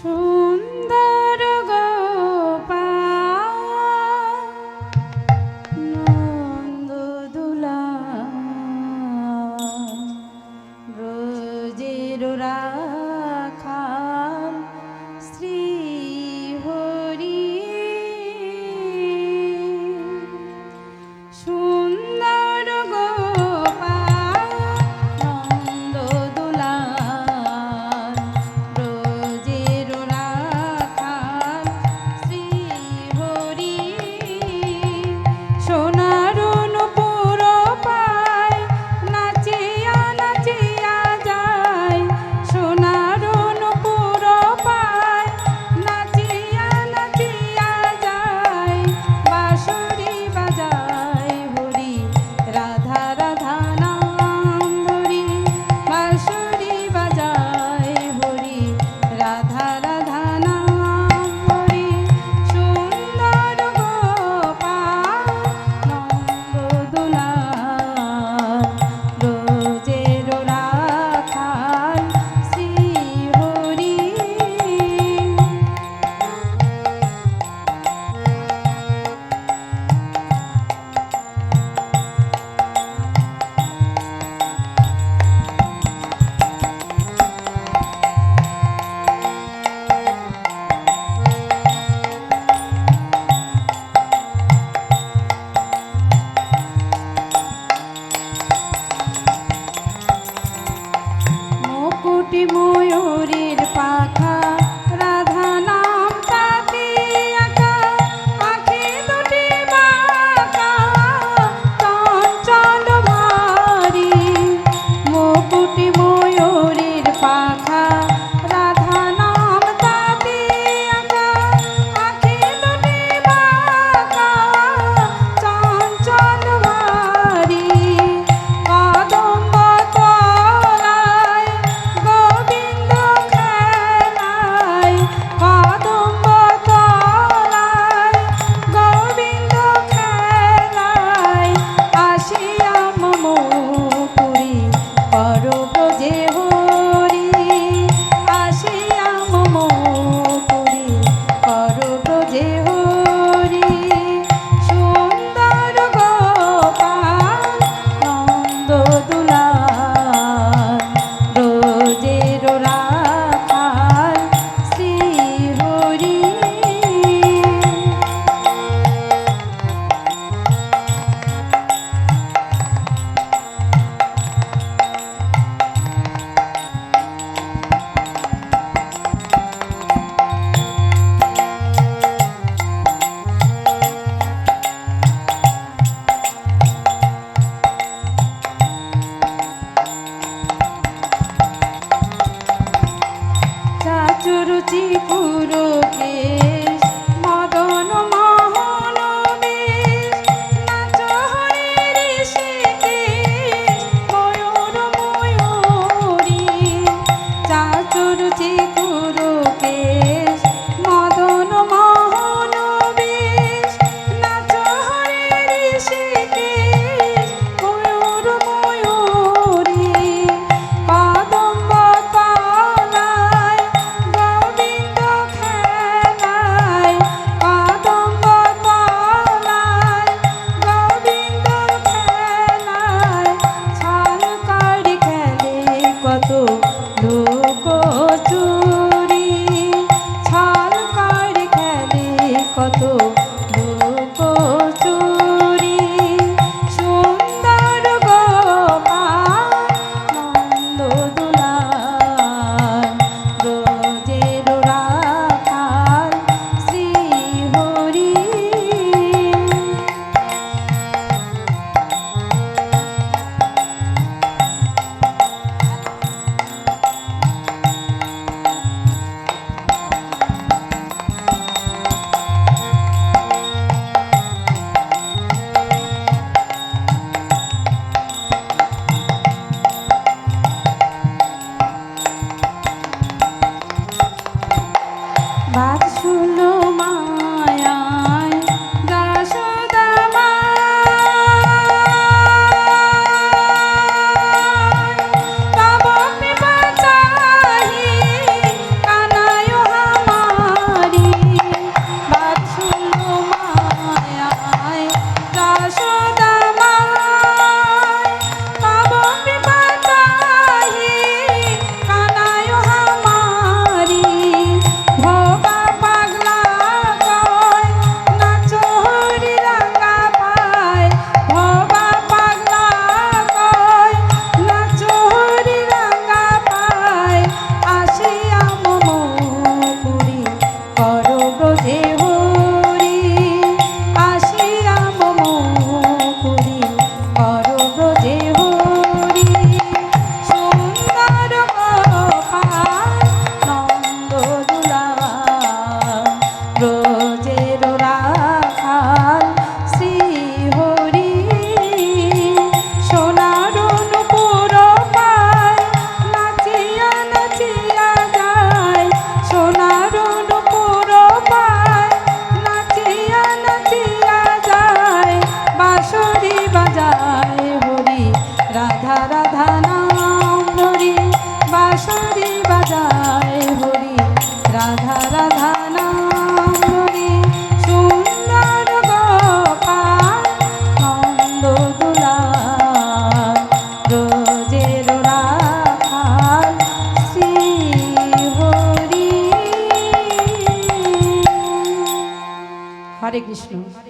সুন্দর গোপাল নন্দদুলা ব্রজের রাখাল শ্রী হরি সুন্দর গোপাল নন্দদুলা ব্রজের রাখাল শ্রী হরি সোনার নূপুর পায় নাচিয়া নাচিয়া যায় সোনার নূপুর পায় নাচিয়া নাচিয়া যায় বাঁশরি বাজায় হরি রাধা রাধা নাম ধরি বাঁশরি বাজায় হরি রাধা রাধা নাম ধরি সুন্দর গোপাল নন্দদুলা ব্রজের রাখাল শ্রী হরি মুকুটি ময়ূরের পাখা রাধা নাম তাতে আঁকা আঁখি দুটি বাঁকা চঞ্চল ভারী মুকুটি ময়ূরের পাখা রাধা নাম তাতে আঁকা আঁখি দুটি বাঁকা চঞ্চল ভারী কদম্ব তলায় গোবিন্দ খেলায় কদম্ব তলায় গোবিন্দ খেলায় আসিয়া মম পুরী কর ব্রজে হরি আসিয়া মম পুরী কর ব্রজে হরি সুন্দর গোপাল নন্দদুলা ব্রজের রাখাল শ্রী হরি চাচুরুচি পুরো কেশ মদন মোহন বেশ নাচ হরে ঋষিকেশ ময়ূর ময়ূরী চাচুরুচি পুরো কেশ মদন মোহন বেশ নাচ হরে ঋষিকেশ ময়ূর ময়ূরী কদম্ব তলায় গোবিন্দ খেলায় কদম্ব তলায় গোবিন্দ খেলায় ছাল কাড়ি খেলে কত লোক চুরি ছাল কাড়ি খেলে কত লোক চুরি সুন্দর গোপাল নন্দদুলা ব্রজের রাখাল শ্রী হরি বাৎসল্য মায়ায় যশোদা মায় তব কৃপা চাহি কানায় কৃষ্ণ।